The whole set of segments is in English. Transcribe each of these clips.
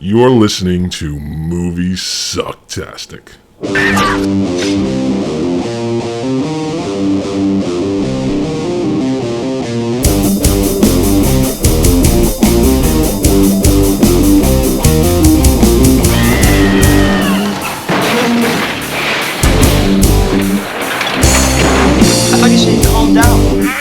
You're listening to Moviesucktastic. I thought you said you calmed down.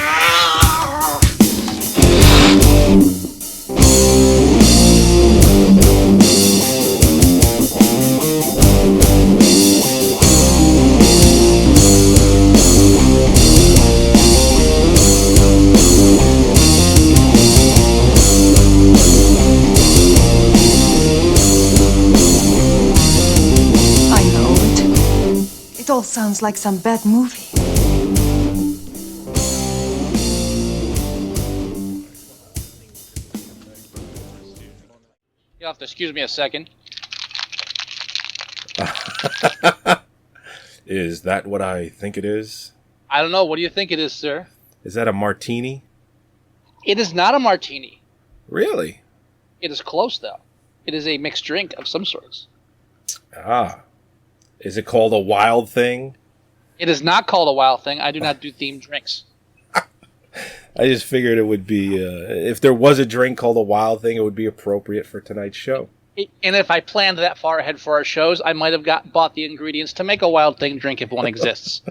I know it. It all sounds like some bad movie. You'll have to excuse me a second. Is that what I think it is? I don't know. What do you think it is, sir? Is that a martini? It is not a martini. Really? It is close, though. It is a mixed drink of some sorts. Ah. Is it called a wild thing? It is not called a wild thing. I do not do themed drinks. I just figured it would be, if there was a drink called a wild thing, it would be appropriate for tonight's show. And if I planned that far ahead for our shows, I might have bought the ingredients to make a wild thing drink if one exists.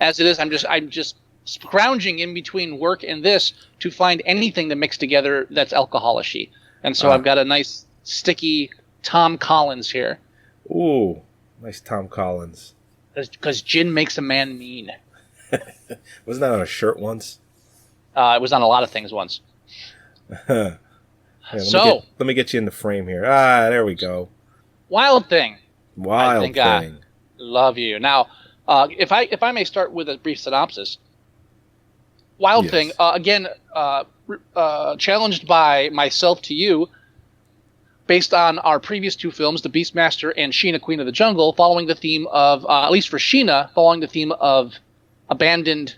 As it is, I'm just scrounging in between work and this to find anything to mix together that's alcoholic-y. And so I've got a nice sticky Tom Collins here. Ooh, nice Tom Collins. Because gin makes a man mean. Wasn't that on a shirt once? It was on a lot of things once. Here, let me get you in the frame here. Ah, there we go. Wild Thing. Wild Thing. I Love you. Now, if I may start with a brief synopsis. Wild Thing, again, challenged by myself to you, based on our previous two films, The Beastmaster and Sheena, Queen of the Jungle, following the theme of, at least for Sheena, following the theme of abandoned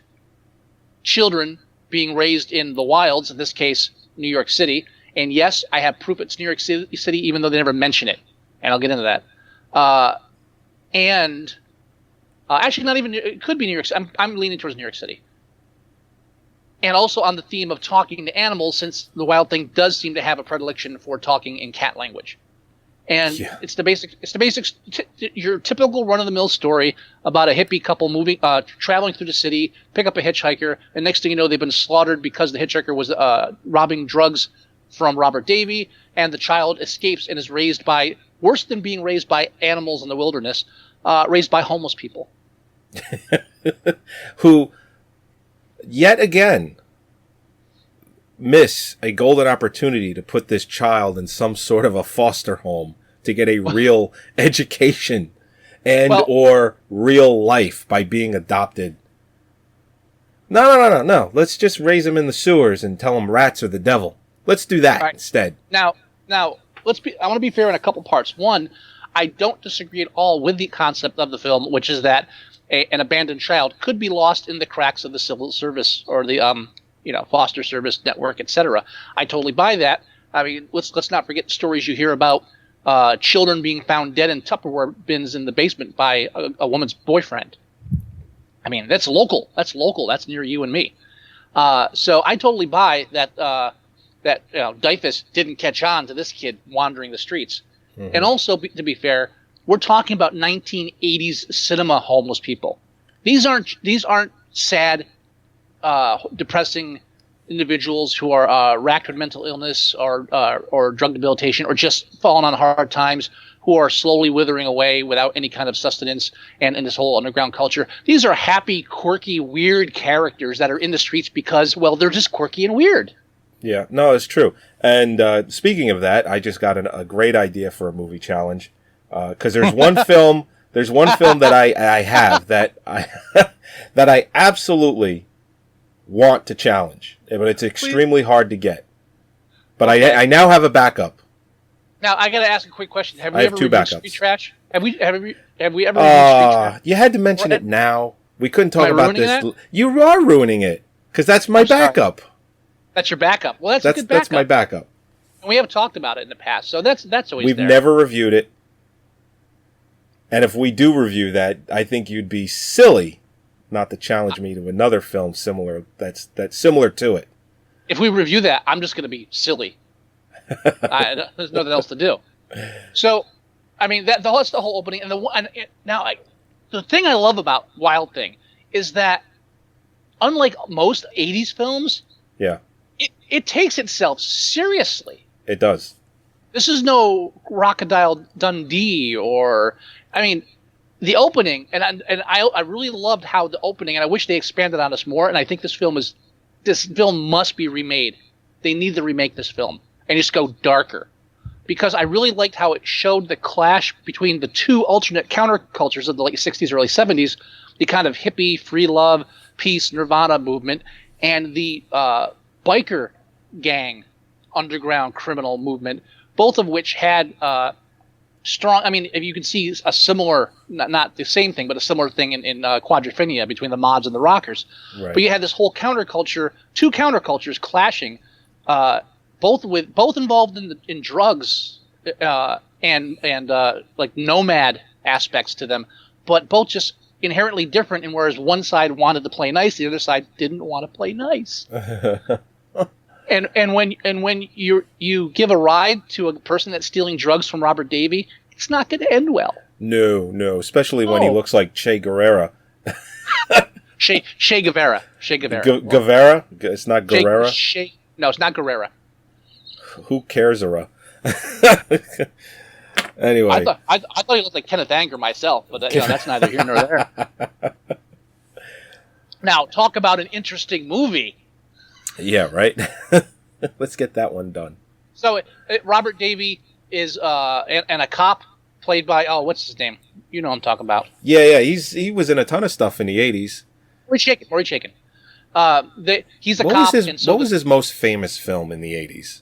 children being raised in the wilds, in this case, New York City. And yes, I have proof it's New York City, even though they never mention it. And I'll get into that. Actually, not even, it could be New York City. I'm leaning towards New York City. And also on the theme of talking to animals, since the Wild Thing does seem to have a predilection for talking in cat language. And it's the basics, your typical run-of-the-mill story about a hippie couple traveling through the city, pick up a hitchhiker, and next thing you know, they've been slaughtered because the hitchhiker was robbing drugs from Robert Davey, and the child escapes and is raised by, worse than being raised by animals in the wilderness, raised by homeless people. Who, yet again, miss a golden opportunity to put this child in some sort of a foster home to get a real education or real life by being adopted. No. Let's just raise him in the sewers and tell him rats are the devil. Let's do that instead. Now, I want to be fair in a couple parts. One, I don't disagree at all with the concept of the film, which is that an abandoned child could be lost in the cracks of the civil service or the foster service network, etc. I totally buy that. I mean, let's not forget the stories you hear about children being found dead in Tupperware bins in the basement by a woman's boyfriend. I mean, that's local. That's near you and me. So I totally buy that Dyfus didn't catch on to this kid wandering the streets. Mm-hmm. And also, to be fair, we're talking about 1980s cinema homeless people. These aren't sad, depressing individuals who are racked with mental illness or drug debilitation or just fallen on hard times, who are slowly withering away without any kind of sustenance and in this whole underground culture. These are happy, quirky, weird characters that are in the streets because, well, they're just quirky and weird. Yeah, no, it's true. And speaking of that, I just got a great idea for a movie challenge. Because there's one film that I have that I absolutely want to challenge, but it's extremely hard to get. But okay. I now have a backup. Now I got to ask a quick question. Have we ever reviewed backups. Street Trash? Have we ever reviewed Street Trash? You had to mention it now. We couldn't talk about this. That? You are ruining it because that's my backup. That's your backup. Well, that's a good backup. That's my backup. And we have talked about it in the past, so that's always We've there. never reviewed it. And if we do review that, I think you'd be silly not to challenge me to another film similar that's similar to it. If we review that, I'm just going to be silly. There's nothing else to do. So, I mean, that's the whole opening. And the thing I love about Wild Thing is that, unlike most '80s films, Yeah, it takes itself seriously. it does. This is no Crocodile Dundee or, I mean, the opening, and I really loved how the opening, and I wish they expanded on this more. And I think this film must be remade. They need to remake this film and just go darker, because I really liked how it showed the clash between the two alternate countercultures of the late '60s, early '70s, the kind of hippie, free love, peace, Nirvana movement, and the biker gang, underground criminal movement, both of which had strong. I mean, if you can see a similar, not the same thing, but a similar thing in Quadrophenia between the mods and the rockers. Right. But you had this whole counterculture, two countercultures clashing, both involved in drugs and like nomad aspects to them, but both just inherently different. And whereas one side wanted to play nice, the other side didn't want to play nice. And when you give a ride to a person that's stealing drugs from Robert Davey, it's not going to end well. No, especially when he looks like Che Guevara. Che Guevara. Guevara? It's not Guerrera? No, it's not Guerrera. Who cares, Anyway. I thought he looked like Kenneth Anger myself, but that's neither here nor there. Now, talk about an interesting movie. Yeah, right? Let's get that one done. So Robert Davey is and a cop played by, what's his name? You know what I'm talking about. Yeah, he was in a ton of stuff in the 80s. Maury Chaykin. He's a What cop. What was his most famous film in the 80s?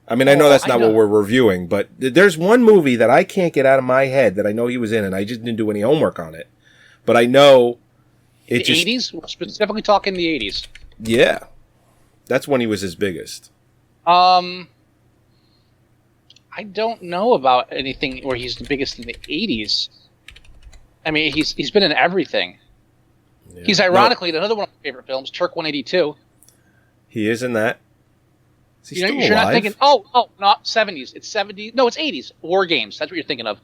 I mean, I know that's not what we're reviewing, but there's one movie that I can't get out of my head that I know he was in, and I just didn't do any homework on it. But I know the 80s? We're specifically talking the 80s. Yeah. That's when he was his biggest. I don't know about anything where he's the biggest in the 80s. I mean, he's been in everything. Yeah. He's ironically in another one of my favorite films, Turk 182. He is in that. Is he still alive? You're not thinking, not 70s. It's 70s. No, it's 80s. War Games. That's what you're thinking of.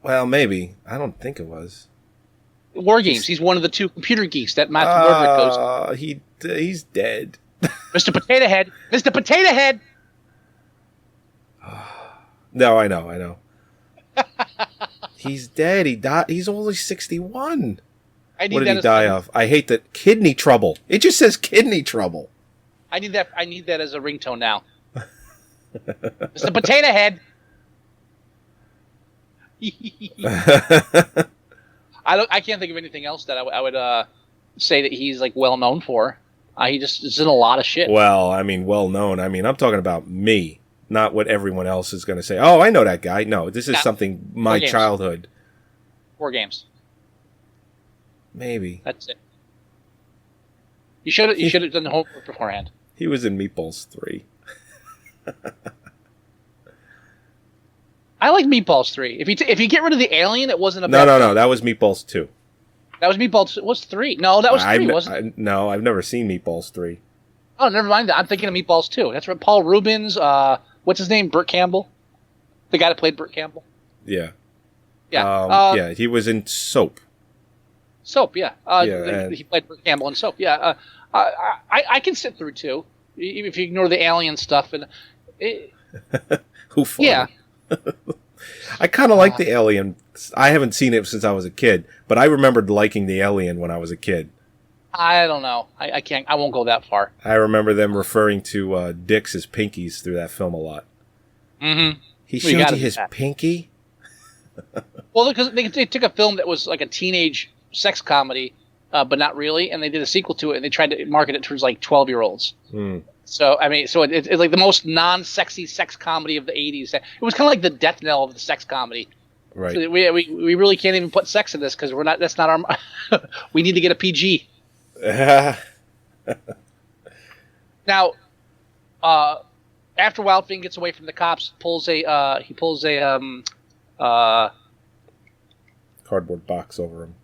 Well, maybe. I don't think it was. War Games. He's one of the two computer geeks that Matthew Broderick goes. He's dead. Mr. Potato Head. Mr. Potato Head. No, I know. He's dead. He died. He's only 61. What did he die of? I hate that. Kidney trouble. It just says kidney trouble. I need that as a ringtone now. Mr. Potato Head. I can't think of anything else that I would say that he's like well known for. He just is in a lot of shit. Well, I mean, well known. I mean, I'm talking about me, not what everyone else is going to say. Oh, I know that guy. No, this is something my childhood. War Games. Maybe. That's it. You should have done the homework beforehand. He was in Meatballs 3. I like Meatballs 3. If you get rid of the alien, it wasn't a bad film. No. That was Meatballs 2. That was Meatballs. It was 3. No, that was 3, wasn't it? No, I've never seen Meatballs 3. Oh, never mind that. I'm thinking of Meatballs 2. That's right. Paul Rubens. What's his name? Burt Campbell. The guy that played Burt Campbell. Yeah. Yeah. He was in Soap. Soap, yeah. He played Burt Campbell in Soap. Yeah. I can sit through 2, even if you ignore the alien stuff. And Who fought? Yeah. I kind of like the Alien. I haven't seen it since I was a kid, but I remembered liking the Alien when I was a kid. I don't know. I can't. I won't go that far. I remember them referring to dicks as pinkies through that film a lot. Mm-hmm. He showed you his pinky? Well, because they took a film that was like a teenage sex comedy, but not really, and they did a sequel to it, and they tried to market it towards like 12-year-olds. Mm. So, I mean, it's like the most non-sexy sex comedy of the 80s. It was kind of like the death knell of the sex comedy. Right. So we really can't even put sex in this because we're not. That's not our. We need to get a PG. Now, after Wild Thing gets away from the cops, he pulls a uh, Cardboard box over him.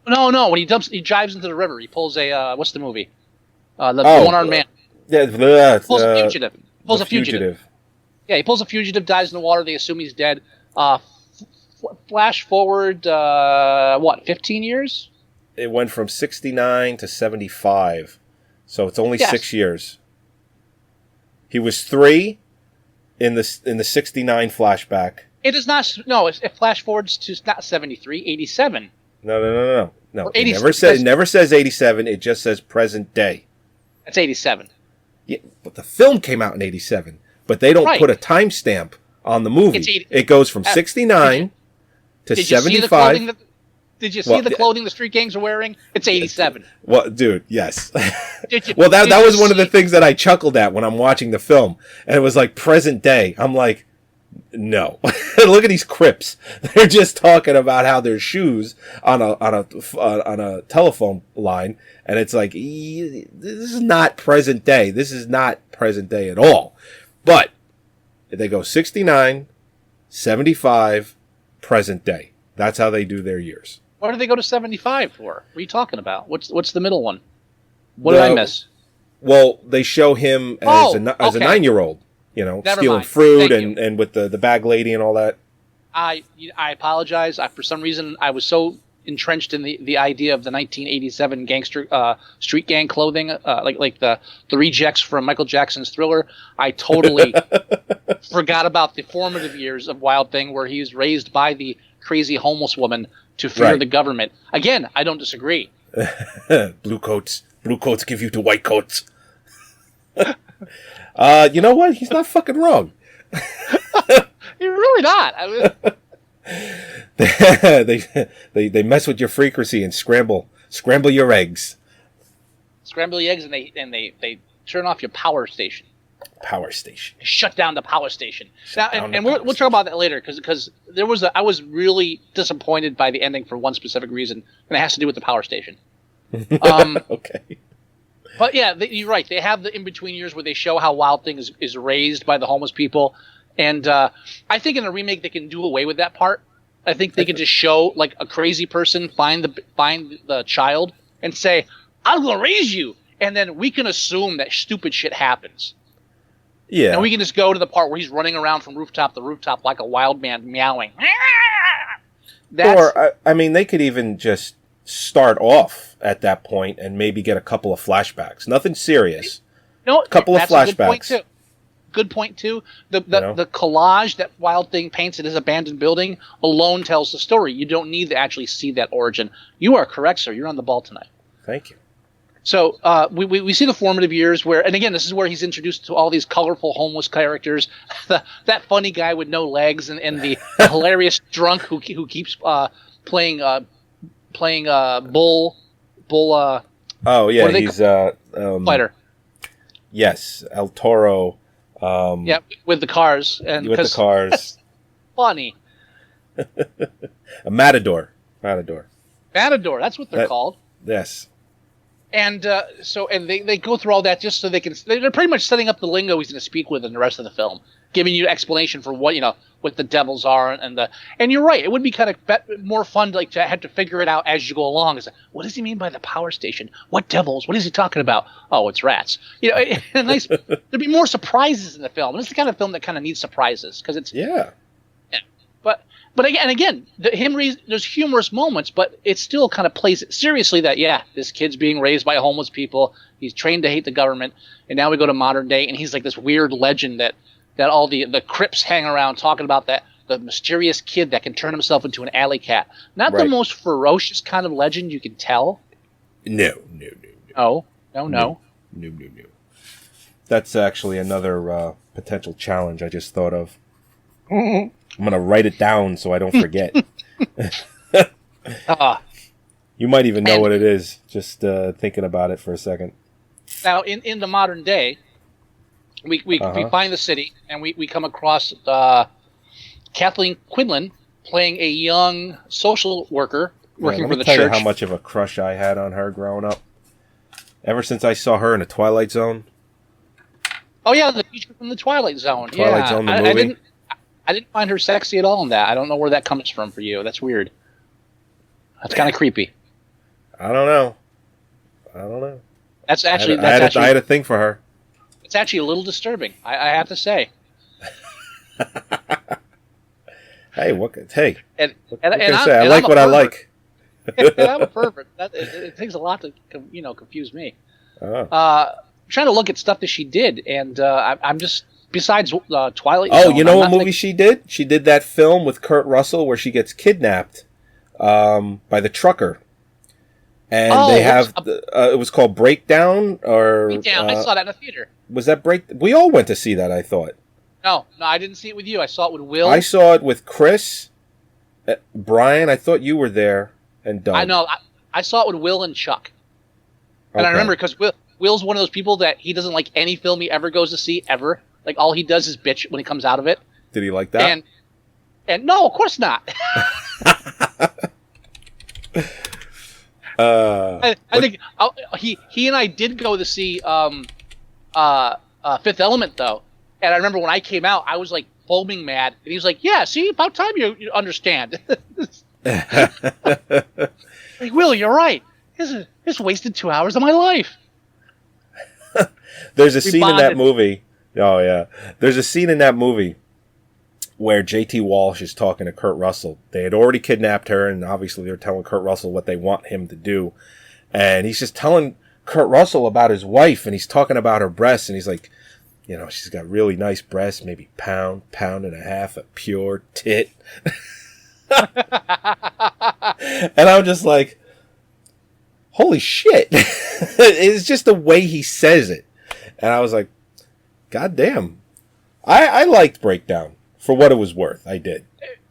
no, when he drives into the river, he pulls a what's the movie? The one-armed man. Yeah, Pulls a fugitive. Pulls a fugitive. Fugitive. Yeah, he pulls a fugitive, dives in the water. They assume he's dead. Flash forward, 15 years? It went from 69 to 75, so it's only 6 years. He was 3 in the 69 flashback. It is not. No, it flash forwards to not 73, 87. No. It never says 87. It just says present day. That's 87. Yeah, but the film came out in 87. But they don't put a timestamp on the movie. It goes from 69 to 75. Did you see the clothing the street gangs are wearing? It's 87. Well, dude, yes. Well, that was one of the things that I chuckled at when I'm watching the film. And it was like present day. I'm like, no. Look at these Crips. They're just talking about how their shoes on a telephone line. And it's like, this is not present day. This is not present day at all. But they go 69, 75, present day. That's how they do their years. Why do they go to 75 for? What are you talking about? What's the middle one? What did I miss? Well, they show him as a 9-year-old, stealing fruit and with the bag lady and all that. I apologize. For some reason, I was so entrenched in the idea of the 1987 gangster street gang clothing, like the rejects from Michael Jackson's Thriller. I totally forgot about the formative years of Wild Thing, where he was raised by the crazy homeless woman to fear the government. Again, I don't disagree. Blue coats give you to white coats. You know what? He's not fucking wrong. You're really not. They mess with your frequency and scramble your eggs. Scramble the eggs, and they turn off your power station. Power station. Shut down the power station. We'll talk about that later because I was really disappointed by the ending for one specific reason, and it has to do with the power station. Okay. But yeah, you're right. They have the in-between years where they show how Wild Thing is raised by the homeless people. And I think in a remake they can do away with that part. I think they can just show like a crazy person find the child and say, "I'm gonna raise you," and then we can assume that stupid shit happens. Yeah. And we can just go to the part where he's running around from rooftop to rooftop like a wild man meowing. Or I mean, they could even just start off at that point and maybe get a couple of flashbacks. Nothing serious. No, a couple of flashbacks. Good point too. The collage that Wild Thing paints in his abandoned building alone tells the story. You don't need to actually see that origin. You are correct, sir. You're on the ball tonight. Thank you. So we see the formative years where, and again, this is where he's introduced to all these colorful homeless characters. That funny guy with no legs and the hilarious drunk who keeps playing bull. Oh yeah, he's fighter. Yes, El Toro. Yeah, with the cars and with the cars. Funny. A matador. Matador. That's what they're called. Yes. And they go through all that just so they're pretty much setting up the lingo he's going to speak with in the rest of the film, giving you explanation for what the devils are and you're right, it would be kind of more fun to have to figure it out as you go along. It's like, what does he mean by the power station? What devils? What is he talking about? Oh, it's rats. Nice. There'd be more surprises in the film, and it's the kind of film that kind of needs surprises because it's But again, there's humorous moments, but it still kind of plays it seriously that, this kid's being raised by homeless people. He's trained to hate the government. And now we go to modern day, and he's like this weird legend that all the Crips hang around talking about, that the mysterious kid that can turn himself into an alley cat. Not the most ferocious kind of legend you can tell. No. No. That's actually another potential challenge I just thought of. I'm going to write it down so I don't forget. You might even know what it is, just thinking about it for a second. Now, in the modern day, we find the city, and we come across Kathleen Quinlan playing a young social worker working for the church. Let me tell you how much of a crush I had on her growing up. Ever since I saw her in The Twilight Zone. Oh yeah, the teacher from the Twilight Zone. Twilight Zone, the movie. I didn't find her sexy at all in that. I don't know where that comes from for you. That's weird. That's kind of creepy. I don't know. That's actually I had a thing for her. It's actually a little disturbing. I have to say. Hey, what can I say? I and like what I like. And I'm a pervert. It takes a lot to confuse me. I'm trying to look at stuff that she did, and I'm just besides Twilight. Oh, Zone, you know what movie she did? She did that film with Kurt Russell where she gets kidnapped by the trucker, and they have it was called Breakdown or Breakdown. I saw that in the theater. Was that Break? We all went to see that. I thought. No, I didn't see it with you. I saw it with Will. I saw it with Chris, Brian. I thought you were there, and Doug. I know. I saw it with Will and Chuck. And I remember because Will's one of those people that he doesn't like any film he ever goes to see ever. Like all he does is bitch when he comes out of it. Did he like that? And no, of course not. I think he and I did go to see Fifth Element though. And I remember when I came out, I was like foaming mad, and he was like, "Yeah, see, about time you understand." Like, Will, you're right. This wasted 2 hours of my life. There's a scene in that movie. Oh yeah, there's a scene in that movie where J.T. Walsh is talking to Kurt Russell. They had already kidnapped her, and obviously they're telling Kurt Russell what they want him to do, and he's just telling Kurt Russell about his wife, and he's talking about her breasts, and he's like, you know, she's got really nice breasts, maybe pound and a half of pure tit. And I'm just like, holy shit. It's just the way he says it. And I was like, God damn. I liked Breakdown for what it was worth. I did.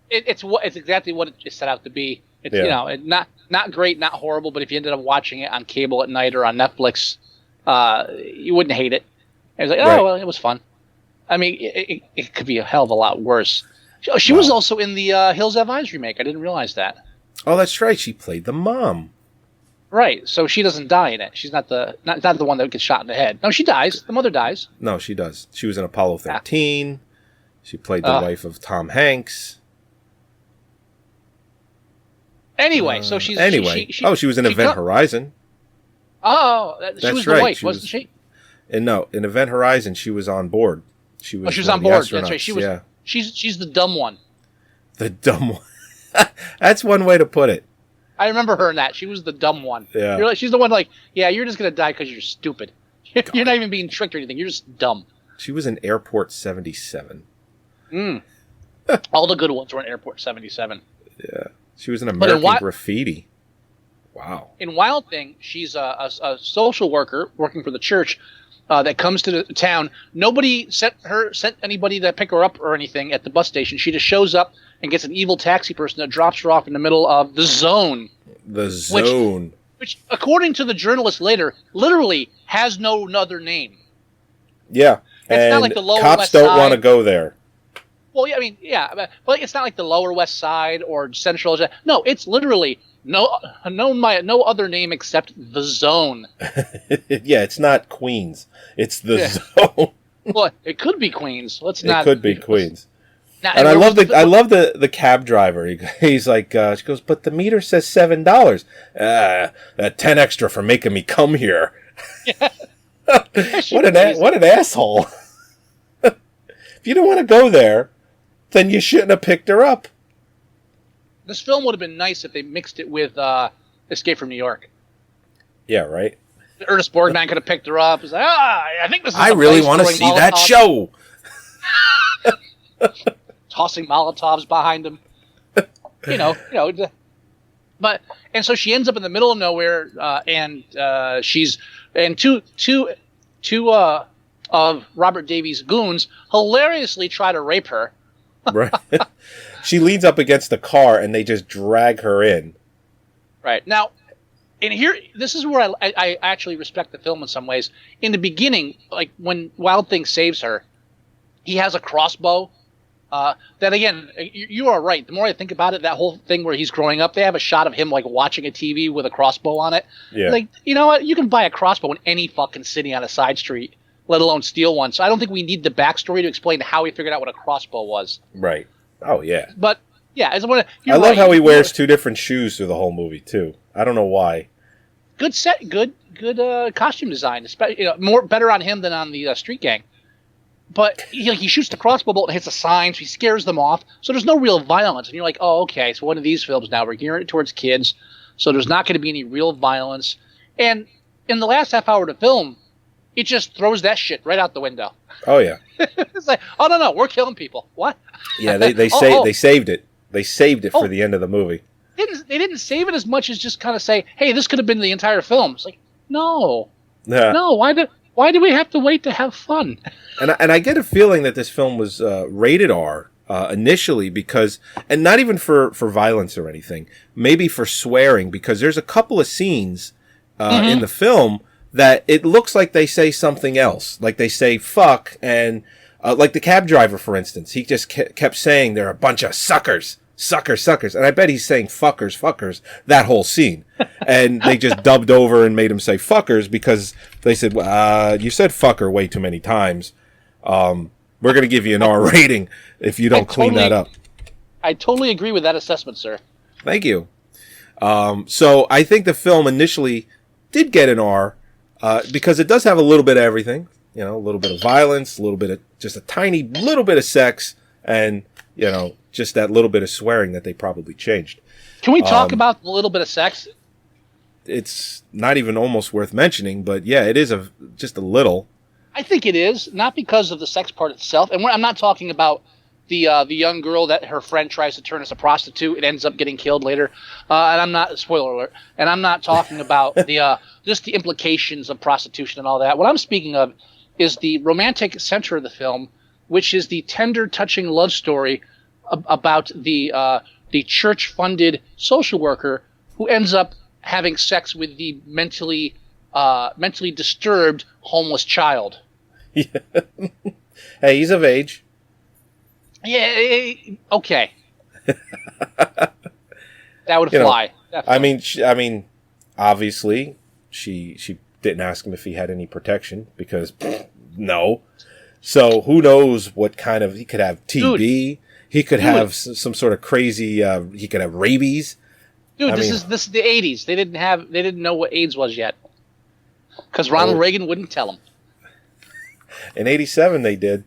It's exactly what it set out to be. It's not great, not horrible, but if you ended up watching it on cable at night or on Netflix, you wouldn't hate it. I was like, oh, well, it was fun. I mean, it could be a hell of a lot worse. She was also in the Hills Have Eyes remake. I didn't realize that. Oh, that's right. She played the mom. Right. So she doesn't die in it. She's not the one that gets shot in the head. No, she dies. The mother dies. No, she does. She was in Apollo 13. She played the wife of Tom Hanks. Anyway, so she's... she was in Event Horizon. Oh, she was the wife, wasn't she? In Event Horizon, she was on board. She was on board. That's right. She's the dumb one. The dumb one. That's one way to put it. I remember her in that. She was the dumb one. Yeah. She's the one like, yeah, you're just going to die because you're stupid. You're not even being tricked or anything. You're just dumb. She was in Airport 77. All the good ones were in Airport 77. Yeah. She was in American Graffiti. Wow. In Wild Thing, she's a social worker working for the church that comes to the town. Nobody sent anybody to pick her up or anything at the bus station. She just shows up and gets an evil taxi person that drops her off in the middle of the zone. The zone. Which according to the journalist later, literally has no other name. Yeah. It's not like the Lower cops West don't Side. want to go there. Well, yeah, I mean, yeah, but it's not like the Lower West Side or Central. No, it's literally no other name except the zone. Yeah, it's not Queens. It's the zone. Well, it could be Queens. It could be Queens. Now, and I love the cab driver. He's like, she goes, but the meter says $7. 10 extra for making me come here. Yeah. What an asshole. If you don't want to go there, then you shouldn't have picked her up. This film would have been nice if they mixed it with Escape from New York. Yeah, right. Ernest Borgnine could have picked her up. He's like, I think this is. I really want to see that show. Tossing Molotovs behind him. But and so she ends up in the middle of nowhere, and two of Robert Davies' goons hilariously try to rape her. Right. She leans up against the car, and they just drag her in. Right. Now, and here, this is where I actually respect the film in some ways. In the beginning, like when Wild Thing saves her, he has a crossbow. That again, you are right. The more I think about it, that whole thing where he's growing up, they have a shot of him like watching a TV with a crossbow on it. Yeah. Like, you know what? You can buy a crossbow in any fucking city on a side street. let alone steal one. So I don't think we need the backstory to explain how he figured out what a crossbow was. Right. Oh, yeah. But, yeah, I love how he wears two different shoes through the whole movie, too. I don't know why. Good costume design. Better on him than on the Street Gang. But he shoots the crossbow bolt and hits a sign, so he scares them off. So there's no real violence. And you're like, oh, okay, so one of these films now, we're gearing it towards kids, so there's not going to be any real violence. And in the last half hour of the film, it just throws that shit right out the window. Oh, yeah. It's like, oh, no, we're killing people. What? Yeah, they saved it. They saved it for the end of the movie. They didn't save it as much as just kind of say, hey, this could have been the entire film. It's like, no. Yeah. No, why do we have to wait to have fun? And I get a feeling that this film was rated R initially because, and not even for violence or anything, maybe for swearing, because there's a couple of scenes in the film that it looks like they say something else. Like they say fuck, and like the cab driver, for instance, he just kept saying they're a bunch of suckers. Suckers. And I bet he's saying fuckers that whole scene. And they just dubbed over and made him say fuckers because they said, you said fucker way too many times. We're going to give you an R rating if you don't clean that up. I totally agree with that assessment, sir. Thank you. So I think the film initially did get an R because it does have a little bit of everything. A little bit of violence, a little bit of just a tiny little bit of sex, and, just that little bit of swearing that they probably changed. Can we talk about a little bit of sex? It's not even almost worth mentioning, but yeah, it is just a little. I think it is, not because of the sex part itself. And I'm not talking about the young girl that her friend tries to turn as a prostitute and ends up getting killed later. And I'm not, spoiler alert, and I'm not talking about the just the implications of prostitution and all that. What I'm speaking of is the romantic center of the film, which is the tender, touching love story about the church-funded social worker who ends up having sex with the mentally disturbed homeless child. Yeah. Hey, he's of age. Yeah. Okay. That would fly. I mean, obviously, she didn't ask him if he had any protection because no. So who knows what kind of, he could have TB. Dude, he could have some sort of crazy. He could have rabies. Dude, this is the 80s. They didn't know what AIDS was yet, because Ronald Reagan wouldn't tell them. In '87, they did.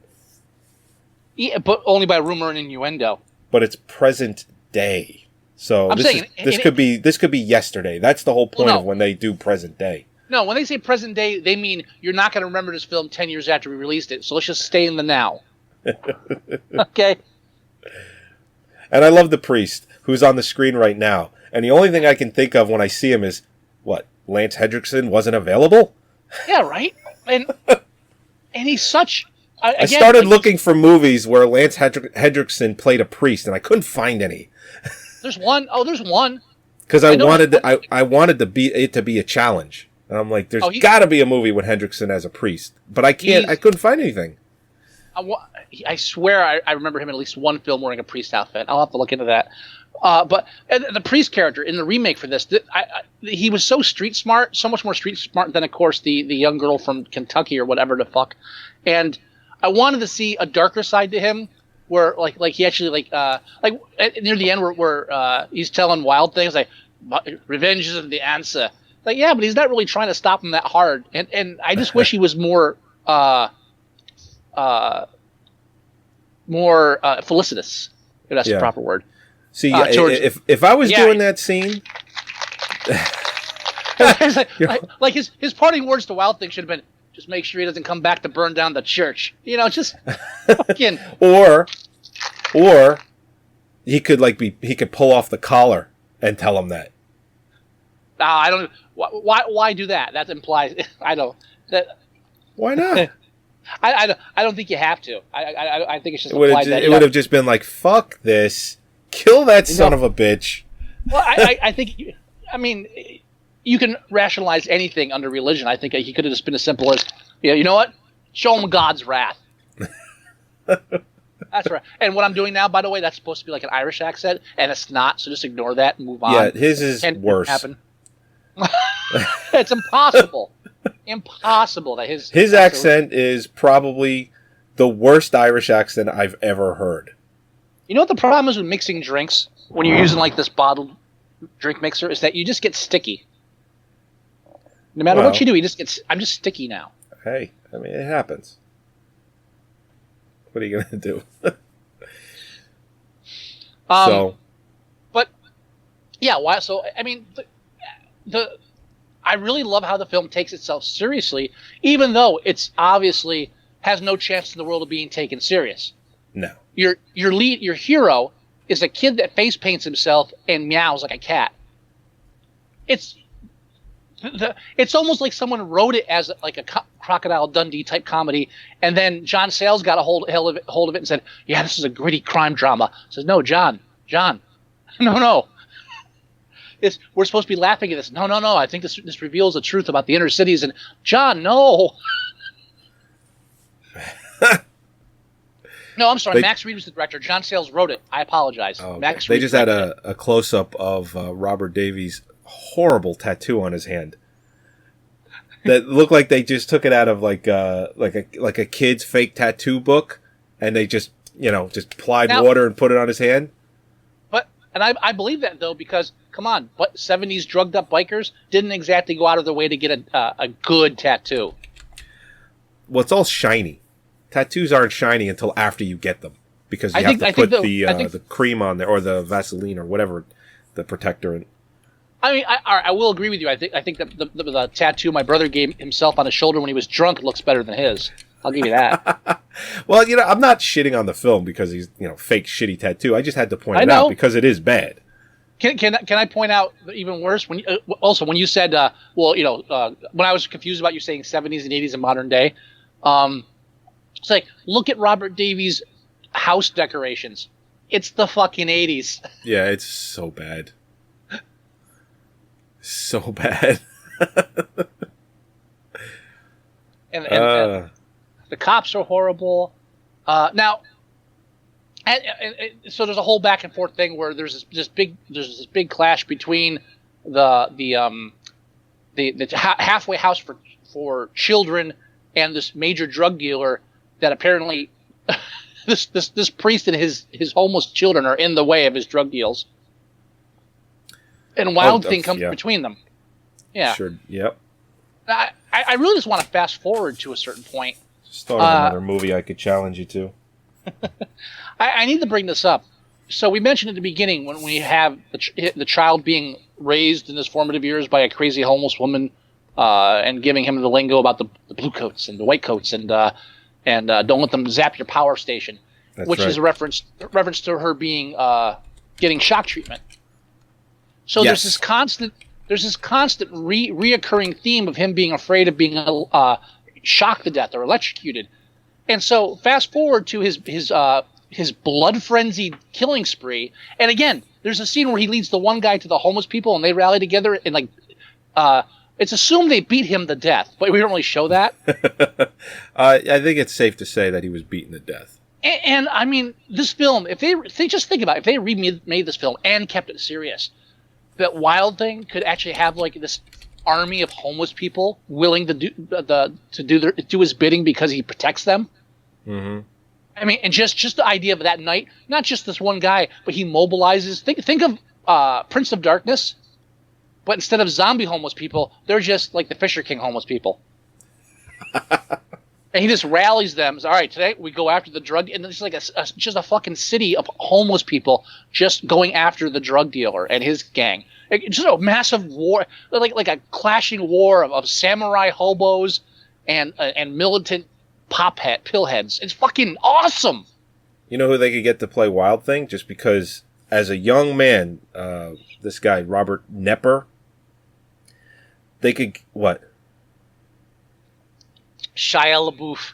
Yeah, but only by rumor and innuendo. But it's present day, so this could be yesterday. That's the whole point of when they do present day. No, when they say present day, they mean you're not going to remember this film 10 years after we released it. So let's just stay in the now. Okay. And I love the priest who's on the screen right now. And the only thing I can think of when I see him is, what, Lance Hendrickson wasn't available? Yeah, right? And he's such... I started looking for movies where Lance Hendrickson played a priest, and I couldn't find any. There's one. Oh, there's one. Because I wanted it to be a challenge. And I'm like, there's got to be a movie with Hendrickson as a priest. But I couldn't find anything. I swear I remember him in at least one film wearing a priest outfit. I'll have to look into that. But the priest character in the remake for this, he was so street smart, so much more street smart than, of course, the young girl from Kentucky or whatever the fuck. And I wanted to see a darker side to him, where like he actually like near the end where he's telling Wild things like revenge isn't the answer. Like, yeah, but he's not really trying to stop him that hard. And I just wish he was more felicitous, if that's the proper word. See, if I was doing that scene, like his parting words to Wild Thing should have been, "Just make sure he doesn't come back to burn down the church." Just fucking. Or he could pull off the collar and tell him that. I don't. Why do that? That implies I don't. That. Why not? I don't think you have to. I think it's just implied that it would have just been like, fuck this, kill that son of a bitch. Well, I think. I mean, you can rationalize anything under religion. I think he could have just been as simple as, you know what? Show him God's wrath. That's right. And what I'm doing now, by the way, that's supposed to be like an Irish accent, and it's not. So just ignore that and move on. Yeah, his is worse. It's impossible. Impossible that his accent is probably the worst Irish accent I've ever heard. You know what the problem is with mixing drinks when you're using like this bottled drink mixer is that you just get sticky. No matter what you do, I'm just sticky now. Hey, I mean, it happens. What are you gonna do? But yeah, why? So I mean, I really love how the film takes itself seriously, even though it's obviously has no chance in the world of being taken serious. No. Your hero is a kid that face paints himself and meows like a cat. It's almost like someone wrote it as like a Crocodile Dundee type comedy, and then John Sayles got a hold of it and said, "Yeah, this is a gritty crime drama." Says, "No, John, no. We're supposed to be laughing at this. No. I think this reveals the truth about the inner cities." And John, no. No, I'm sorry. Max Reed was the director. John Sayles wrote it. I apologize. Oh, okay. Max they Reed just had a close up of Robert Davies' horrible tattoo on his hand. That looked like they just took it out of like a kid's fake tattoo book, and they just applied water and put it on his hand. And I believe that, though, because, come on, 70s drugged up bikers didn't exactly go out of their way to get a good tattoo. Well, it's all shiny. Tattoos aren't shiny until after you get them, because you have to put the cream on there, or the Vaseline, or whatever, the protector. I mean, I will agree with you. I think that the tattoo my brother gave himself on his shoulder when he was drunk looks better than his. I'll give you that. Well, I'm not shitting on the film because he's, fake shitty tattoo. I just had to point it out because it is bad. Can I point out even worse? When you said, when I was confused about you saying 70s and 80s and modern day, it's like, look at Robert Davies' house decorations. It's the fucking 80s. Yeah, it's so bad. So bad. and the cops are horrible. Now, so there's a whole back and forth thing where there's this big clash between the halfway house for children and this major drug dealer that apparently this priest and his homeless children are in the way of his drug deals. And Wild Thing comes between them. Yeah. Sure. Yep. I really just want to fast forward to a certain point. Just thought of another movie I could challenge you to. I need to bring this up. So we mentioned at the beginning when we have the child being raised in his formative years by a crazy homeless woman, and giving him the lingo about the blue coats and the white coats and don't let them zap your power station, which is a reference to her being getting shock treatment. So there's this constant reoccurring theme of him being afraid of being shocked to death or electrocuted. And so fast forward to his blood frenzied killing spree. And again, there's a scene where he leads the one guy to the homeless people and they rally together and it's assumed they beat him to death, but we don't really show that. I think it's safe to say that he was beaten to death. And I mean, this film, if they just think about it, if they remade this film and kept it serious, that Wild Thing could actually have like this army of homeless people willing to do his bidding because he protects them. Mm-hmm. I mean, and just the idea of that night, not just this one guy, but he mobilizes. Think of Prince of Darkness, but instead of zombie homeless people, they're just like the Fisher King homeless people. And he just rallies them. All right, today we go after the drug, and it's like just a fucking city of homeless people just going after the drug dealer and his gang. Just a massive war, like a clashing war of samurai hobos and militant pillheads. It's fucking awesome. You know who they could get to play Wild Thing? Just because, as a young man, this guy Robert Nepper, they could what? Shia LaBeouf.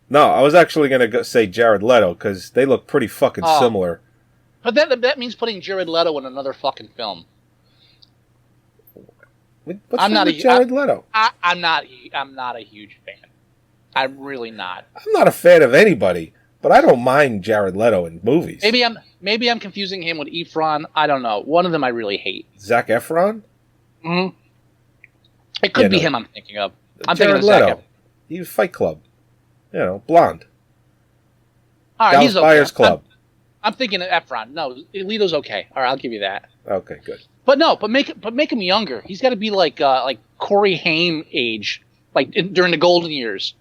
No, I was actually going to say Jared Leto because they look pretty fucking similar. But that means putting Jared Leto in another fucking film. What's wrong with Jared Leto? I'm not a huge fan. I'm really not. I'm not a fan of anybody, but I don't mind Jared Leto in movies. Maybe I'm confusing him with Efron. I don't know. One of them I really hate. Zac Efron? Mm-hmm. It could be no. him I'm thinking of. I'm Jared thinking of Zac Leto. Efron. He was Fight Club. You know, blonde. All right, Dallas he's okay. Buyers Club. I'm thinking of Efron. No, Leto's okay. All right, I'll give you that. Okay, good. But no, but make him younger. He's got to be like Corey Haim age, like during the golden years.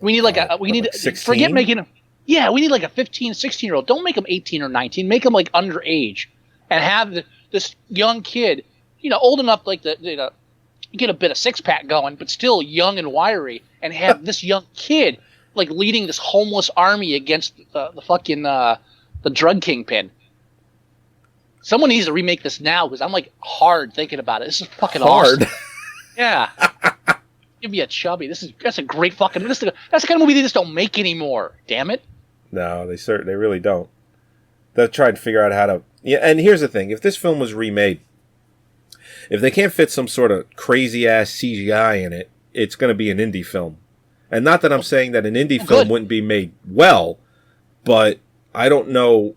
We need we need 16? forget making him. Yeah, we need like a 15, 16-year-old. Don't make him 18 or 19. Make him like underage, and have this young kid, old enough like get a bit of six pack going, but still young and wiry, and have this young kid like leading this homeless army against the fucking the drug kingpin. Someone needs to remake this now because I'm like hard thinking about it. This is fucking Hard. awesome. Yeah. Give me a chubby. That's a great fucking. That's the kind of movie they just don't make anymore. Damn it. No, they really don't. They're trying to figure out how to. Yeah, and here's the thing: if this film was remade, if they can't fit some sort of crazy ass CGI in it, it's going to be an indie film. And not that I'm saying that an indie film wouldn't be made well, but I don't know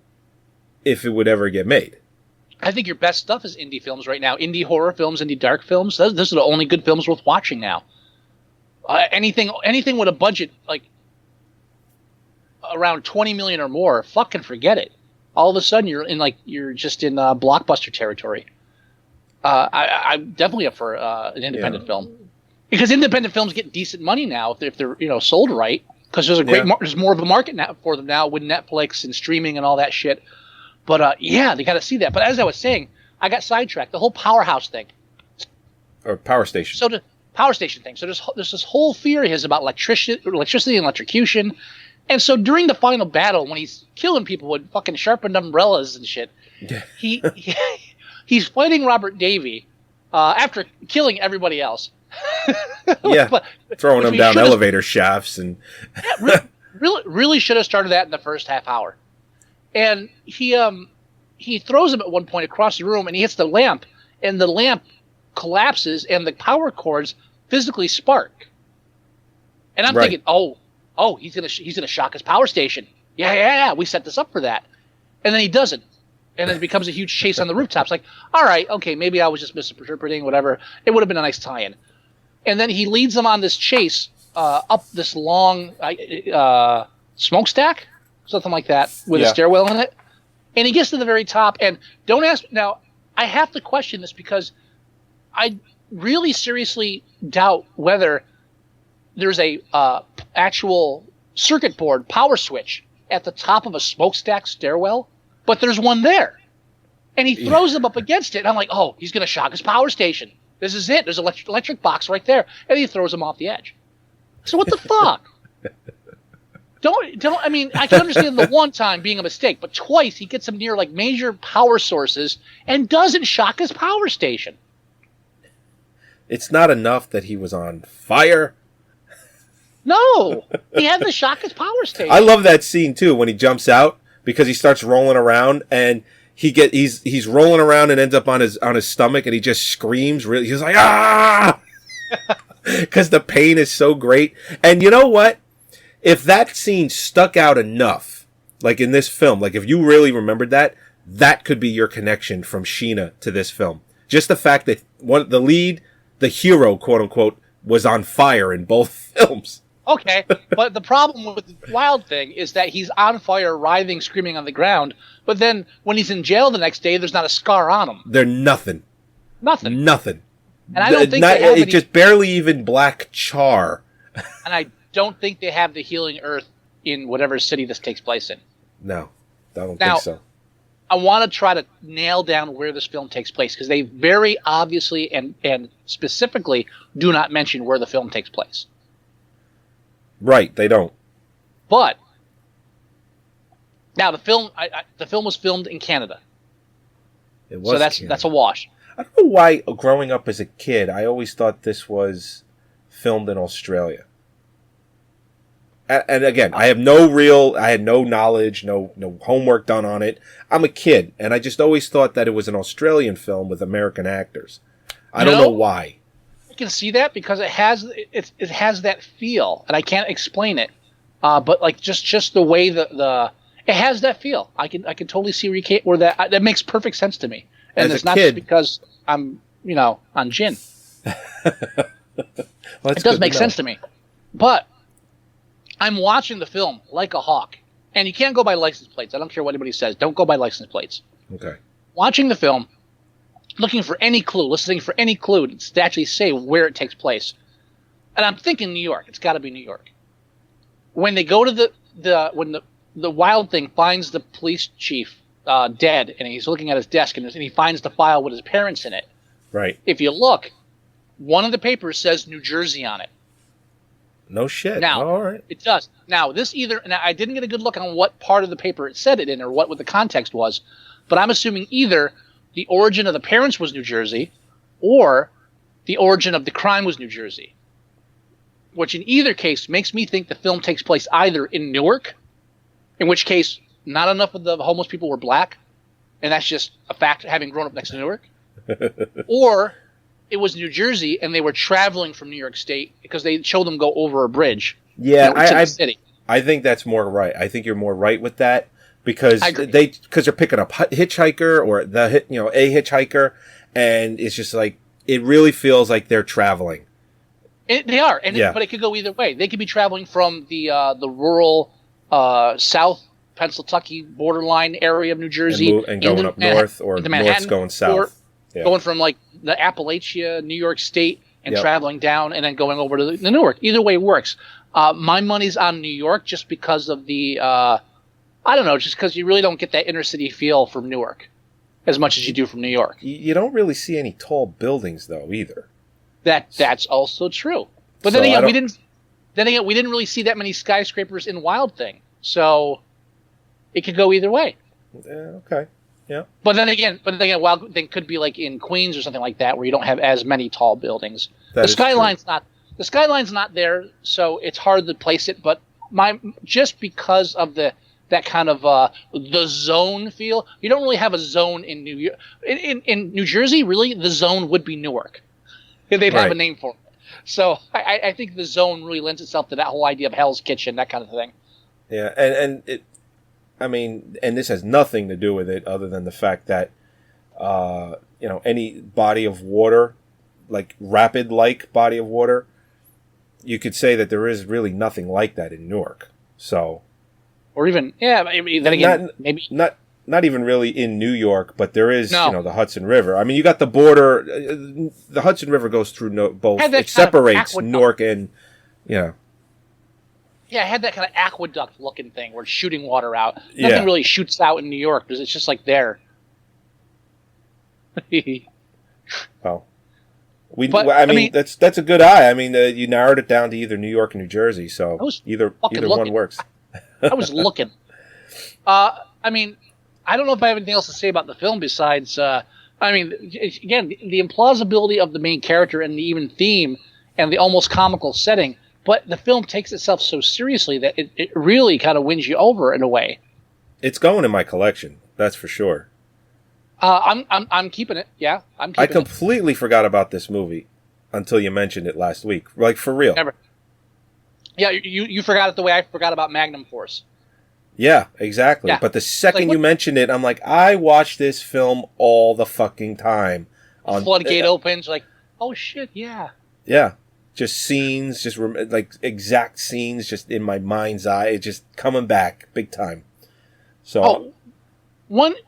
if it would ever get made. I think your best stuff is indie films right now. Indie horror films, indie dark films. Those are the only good films worth watching now. Anything with a budget like around 20 million or more, fucking forget it. All of a sudden you're just in blockbuster territory. I'm definitely up for an independent film because independent films get decent money now if they're sold right, because there's there's more of a market now for them now with Netflix and streaming and all that shit. But they got to see that. But as I was saying, I got sidetracked. The whole powerhouse thing, or power station. So the power station thing. So there's this whole theory is about electricity and electrocution. And so during the final battle, when he's killing people with fucking sharpened umbrellas and shit, he's fighting Robert Davey after killing everybody else. Throwing them down elevator shafts and. really should have started that in the first half hour. And he throws him at one point across the room, and he hits the lamp, and the lamp collapses, and the power cords physically spark. And I'm thinking, he's gonna shock his power station. Yeah, we set this up for that. And then he doesn't. And then it becomes a huge chase on the rooftops. Like, all right, okay, maybe I was just misinterpreting, whatever. It would have been a nice tie-in. And then he leads them on this chase up this long smokestack, something like that, with a stairwell in it. And he gets to the very top. And don't ask now. I have to question this because I really seriously doubt whether there's a actual circuit board power switch at the top of a smokestack stairwell, but there's one there. And he throws them up against it. And I'm like, oh, he's going to shock his power station. This is it. There's an electric box right there. And he throws them off the edge. So what the fuck? I mean, I can understand the one time being a mistake, but twice he gets him near like major power sources and doesn't shock his power station. It's not enough that he was on fire. No, he had to shock his power station. I love that scene too when he jumps out because he starts rolling around and he's rolling around and ends up on his stomach and he just screams. Really, he's like ah, because the pain is so great. And you know what? If that scene stuck out enough, like in this film, like if you really remembered that, that could be your connection from Sheena to this film. Just the fact that the hero, quote unquote, was on fire in both films. Okay, but the problem with the Wild thing is that he's on fire, writhing, screaming on the ground, but then when he's in jail the next day, there's not a scar on him. They're nothing. Nothing. And I don't think they have any, just barely even black char. And I don't think they have the healing earth in whatever city this takes place in. No, I don't think so. I want to try to nail down where this film takes place because they very obviously and specifically do not mention where the film takes place. Right, they don't. But now the film was filmed in Canada. It was. So that's a wash. I don't know why, growing up as a kid, I always thought this was filmed in Australia. And again, I had no knowledge, no homework done on it. I'm a kid, and I just always thought that it was an Australian film with American actors. I don't know why. I can see that because it has that feel, and I can't explain it. But like just the way it has that feel. I can totally see where that makes perfect sense to me. And it's not just because I'm on gin. Well, It does make sense to me. But I'm watching the film like a hawk. And you can't go by license plates. I don't care what anybody says. Don't go by license plates. Okay. Watching the film, looking for any clue, listening for any clue to actually say where it takes place. And I'm thinking New York. It's got to be New York. When they go to when the Wild Thing finds the police chief dead, and he's looking at his desk, and he finds the file with his parents in it. Right. If you look, one of the papers says New Jersey on it. No shit. Now, all right. It does. Now, now I didn't get a good look on what part of the paper it said it in or what the context was, but I'm assuming either the origin of the parents was New Jersey or the origin of the crime was New Jersey, which in either case makes me think the film takes place either in Newark, in which case not enough of the homeless people were black, and that's just a fact having grown up next to Newark, or it was New Jersey, and they were traveling from New York State because they showed them go over a bridge. Yeah, the city. I think that's more right. I think you're more right with that because they're picking up hitchhiker or a hitchhiker, and it's just like it really feels like they're traveling. They are, but it could go either way. They could be traveling from the rural South Pennsylvania borderline area of New Jersey and going up north, or north's going south. Going from like the Appalachia, New York State, and traveling down and then going over to the Newark. Either way works. My money's on New York just because of the, I don't know, just because you really don't get that inner city feel from Newark as much as you do from New York. You don't really see any tall buildings though either. That's also true. But then again, we didn't really see that many skyscrapers in Wild Thing, so it could go either way. Okay. Yeah. But then again, Wild Thing could be like in Queens or something like that, where you don't have as many tall buildings. The skyline's not there, so it's hard to place it. But just because of that kind of the zone feel, you don't really have a zone in New York. In New Jersey, really, the zone would be Newark. They'd have a name for it. So I think the zone really lends itself to that whole idea of Hell's Kitchen, that kind of thing. Yeah, and it. I mean, and this has nothing to do with it other than the fact that, any body of water, like rapid-like body of water, you could say that there is really nothing like that in Newark. So, or even then again, maybe not even really in New York, but there is the Hudson River. I mean, you got the border. The Hudson River goes through both. It separates Newark and Yeah, it had that kind of aqueduct-looking thing where it's shooting water out. Nothing really shoots out in New York because it's just like there. Well, that's a good eye. I mean, you narrowed it down to either New York and New Jersey, so either one works. I was looking. I mean, I don't know if I have anything else to say about the film besides, again, the implausibility of the main character and the even theme and the almost comical setting. But the film takes itself so seriously that it really kind of wins you over in a way. It's going in my collection, that's for sure. I'm keeping it. Yeah, I'm keeping it. I completely forgot about this movie until you mentioned it last week. Like, for real. Never. Yeah, you forgot it the way I forgot about Magnum Force. Yeah, exactly. Yeah. But the second you mentioned it, I'm like, I watch this film all the fucking time. Floodgate opens, like, oh shit, yeah. Yeah. Just scenes, like exact scenes, just in my mind's eye, it's just coming back big time. So, the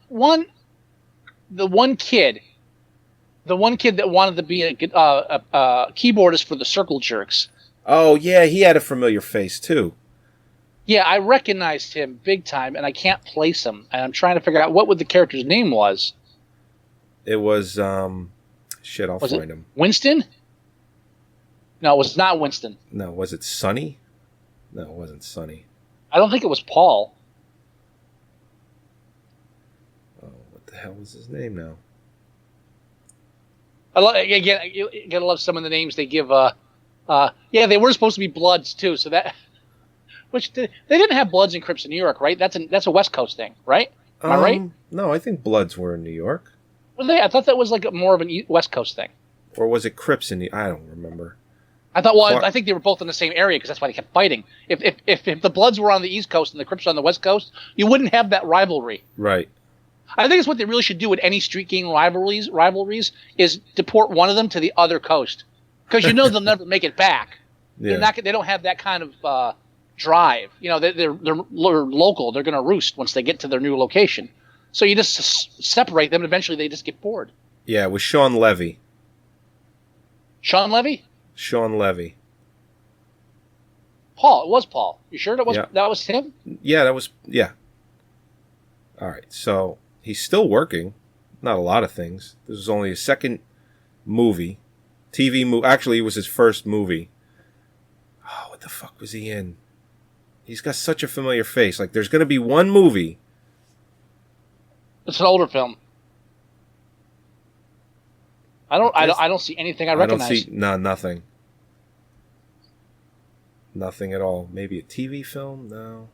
one kid that wanted to be a keyboardist for the Circle Jerks. Oh yeah, he had a familiar face too. Yeah, I recognized him big time, and I can't place him, and I'm trying to figure out what the character's name was. It was I'll find him. Winston? No, it was not Winston. No, was it Sonny? No, it wasn't Sonny. I don't think it was Paul. Oh, what the hell was his name now? Again, you gotta love some of the names they give. They were supposed to be Bloods too. So that, which they didn't have Bloods and Crips in New York, right? That's a West Coast thing, right? Am I right? No, I think Bloods were in New York. Well, I thought that was like more of a West Coast thing. Or was it Crips in I don't remember. I thought, I think they were both in the same area because that's why they kept fighting. If the Bloods were on the East Coast and the Crips were on the West Coast, you wouldn't have that rivalry. Right. I think it's what they really should do with any street gang rivalries is deport one of them to the other coast, because they'll never make it back. Yeah. They don't have that kind of drive. They're local. They're going to roost once they get to their new location. So you just separate them, and eventually they just get bored. Yeah, it was Sean Levy. Sean Levy? Sean Levy. Paul. It was Paul. You sure that was him? Yeah, that was... Yeah. All right, so he's still working. Not a lot of things. This was only his second movie. TV movie. Actually, it was his first movie. Oh, what the fuck was he in? He's got such a familiar face. Like, there's going to be one movie. It's an older film. I don't see anything I recognize. I don't see nothing. Nothing at all. Maybe a TV film? No.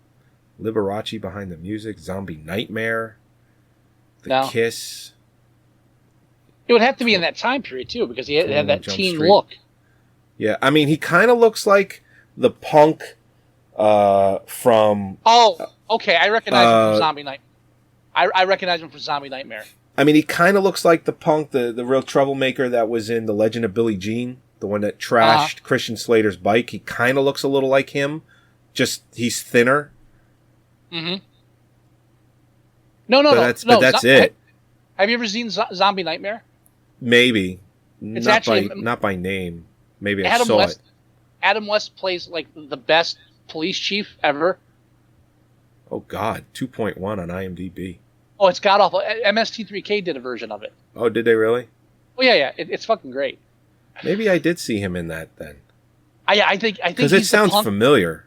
Liberace behind the music. Zombie Nightmare. The Kiss. It would have to be in that time period too, because he had that teen look. Yeah, I mean, he kind of looks like the punk from... Oh, okay, I recognize him from Zombie Nightmare. I recognize him from Zombie Nightmare. I mean, he kind of looks like the punk, the real troublemaker that was in The Legend of Billie Jean, the one that trashed Christian Slater's bike. He kind of looks a little like him, just he's thinner. Mm-hmm. No. That's it. Have you ever seen Zombie Nightmare? Maybe. It's not by name. Maybe I saw it. Adam West plays like the best police chief ever. Oh, God. 2.1 on IMDb. Oh, it's god awful. MST3K did a version of it. Oh, did they really? Oh, yeah. It's fucking great. Maybe I did see him in that then. I think because it sounds familiar.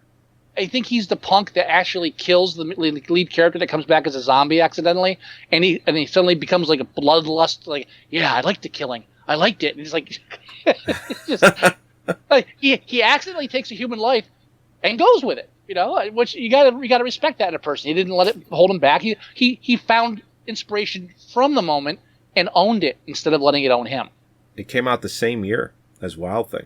I think he's the punk that actually kills the lead character that comes back as a zombie accidentally, and he suddenly becomes like a bloodlust. Like, yeah, I liked the killing. I liked it. And he's like, just, like he accidentally takes a human life and goes with it. Which you gotta respect that in a person. He didn't let it hold him back. He found inspiration from the moment and owned it instead of letting it own him. It came out the same year as Wild Thing.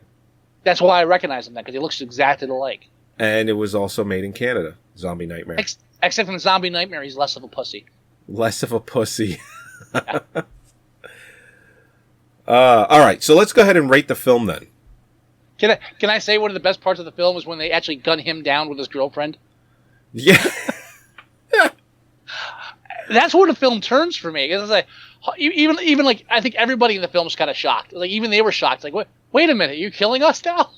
That's why I recognize him then, because he looks exactly alike. And it was also made in Canada, Zombie Nightmare. Except in Zombie Nightmare, he's less of a pussy. Less of a pussy. Yeah. All right, so let's go ahead and rate the film then. Can I say one of the best parts of the film is when they actually gun him down with his girlfriend? Yeah. That's where the film turns for me. It's like, even like, I think everybody in the film is kind of shocked. Like, even they were shocked. Like, wait a minute, you're killing us now?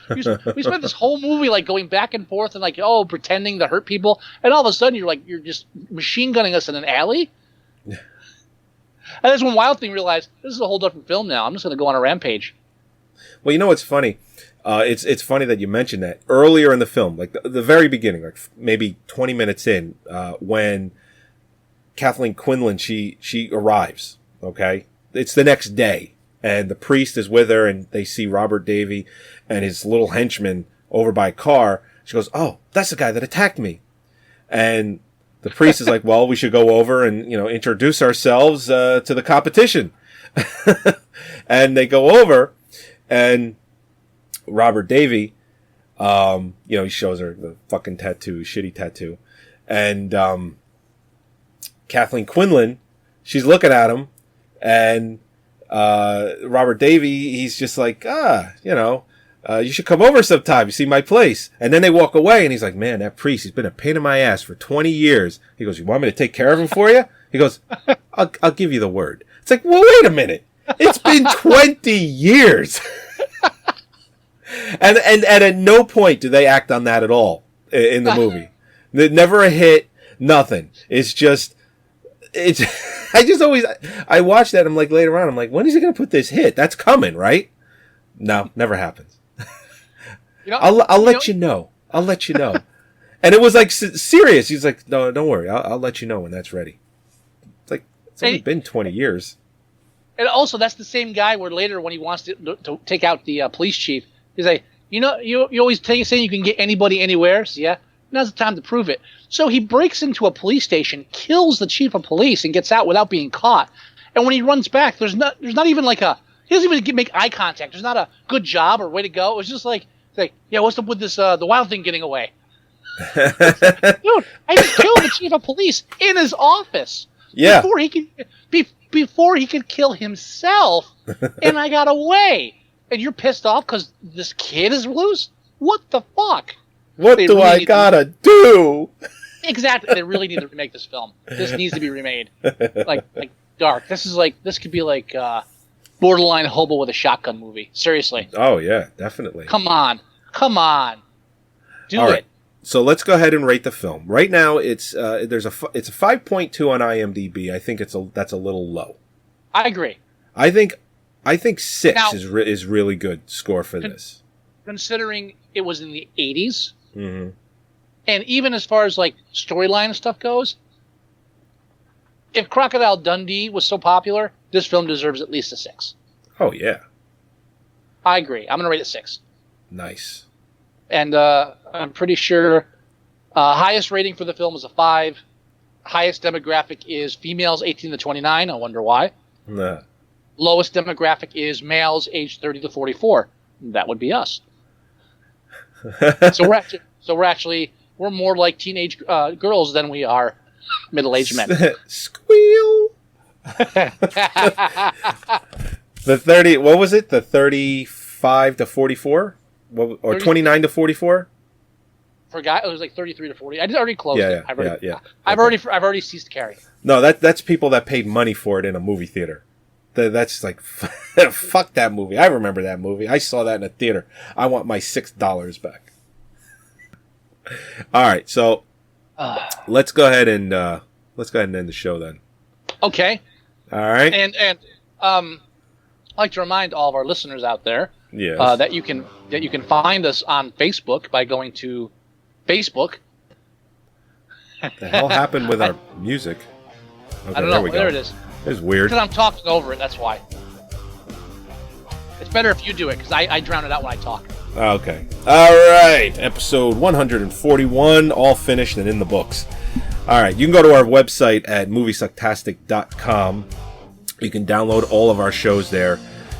We spent this whole movie like going back and forth and like, pretending to hurt people, and all of a sudden you're just machine gunning us in an alley. And that's when Wild Thing realized this is a whole different film now. I'm just going to go on a rampage. Well, you know what's funny? It's funny that you mentioned that earlier in the film, like the very beginning, like maybe 20 minutes in, when Kathleen Quinlan she arrives. Okay, it's the next day, and the priest is with her, and they see Robert Davi and his little henchman over by a car. She goes, "Oh, that's the guy that attacked me," and the priest is like, "Well, we should go over and introduce ourselves to the competition," and they go over. And Robert Davi, he shows her the fucking tattoo, shitty tattoo. And Kathleen Quinlan, she's looking at him. And Robert Davi, he's just like, you should come over sometime. You see my place. And then they walk away. And he's like, man, that priest, he's been a pain in my ass for 20 years. He goes, you want me to take care of him for you? He goes, I'll give you the word. It's like, well, wait a minute. It's been 20 years. and at no point do they act on that at all in the movie. Never a hit, nothing. I watch that, I'm like, later on, I'm like, when is he going to put this hit? That's coming, right? No, never happens. I'll let you know. I'll let you know. And it was like serious. He's like, no, don't worry. I'll let you know when that's ready. It's like, it's only been 20 years. And also, that's the same guy where later, when he wants to take out the police chief, he's like, you always saying you can get anybody anywhere. So yeah, now's the time to prove it. So he breaks into a police station, kills the chief of police, and gets out without being caught. And when he runs back, there's not even like he doesn't even make eye contact. There's not a good job or way to go. It was just like, yeah, what's up with this the Wild Thing getting away? Dude, I just killed the chief of police in his office. Yeah. Before he could kill himself, and I got away. And you're pissed off because this kid is loose? What the fuck? What do I gotta do? Exactly. They really need to remake this film. This needs to be remade. Like dark. This could be like borderline hobo with a shotgun movie. Seriously. Oh yeah, definitely. Come on. Do All it. right. So let's go ahead and rate the film. Right now, it's a 5.2 on IMDb. I think that's a little low. I agree. I think 6 Now, is really good score for this. Considering it was in the 80s, Mm-hmm. and even as far as like storyline and stuff goes, if Crocodile Dundee was so popular, this film deserves at least a 6. Oh yeah, I agree. I'm going to rate it 6. nice. And I'm pretty sure highest rating for the film is a 5. Highest demographic is females 18 to 29. I wonder why. Nah. Lowest demographic is males aged 30 to 44. That would be us. So we're more like teenage girls than we are middle-aged men. Squeal. The 30. What was it? The 35 to 44, or 30, 29 to 44. Forgot it was like 33 to 40. I did already closed it. I've already ceased carry. No, that's people that paid money for it in a movie theater. That's like, fuck that movie. I remember that movie. I saw that in a theater. I want my $6 back. All right, so let's go ahead and end the show then. Okay. All right. And I'd like to remind all of our listeners out there Yes. that you can find us on Facebook by going to Facebook. The hell happened with our music? Okay, I don't know. There it is. It's weird. Because I'm talking over it. That's why. It's better if you do it because I drown it out when I talk. Okay. All right. Episode 141, all finished and in the books. All right. You can go to our website at moviesucktastic.com. You can download all of our shows there.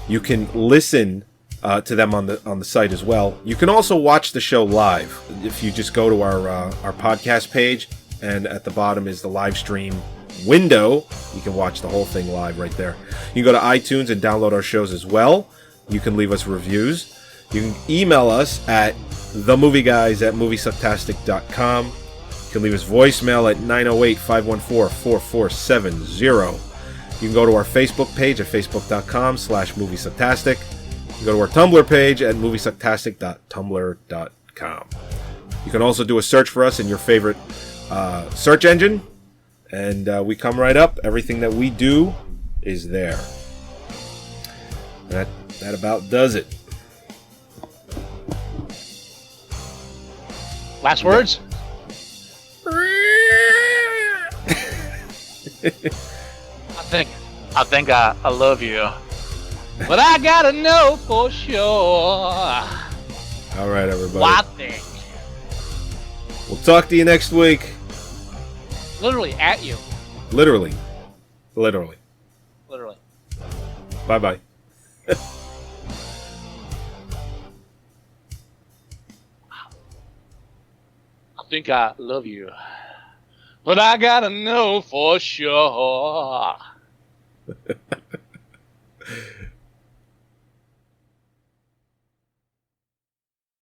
You can listen to them on the site as well. You can also watch the show live if you just go to our podcast page, and at the bottom is the live stream window. You can watch the whole thing live right there. You can go to iTunes and download our shows as well. You can leave us reviews. You can email us at themovieguys@moviesucktastic.com. You can leave us voicemail at 908-514-4470. You can go to our Facebook page at facebook.com/moviesucktastic. You can go to our Tumblr page at moviesucktastic.tumblr.com. You can also do a search for us in your favorite search engine, and we come right up. Everything that we do is there. That about does it. Last words? I think I love you. But I gotta know for sure. All right, everybody. What I think. We'll talk to you next week. Literally at you. Literally. Bye-bye. I think I love you. But I gotta know for sure.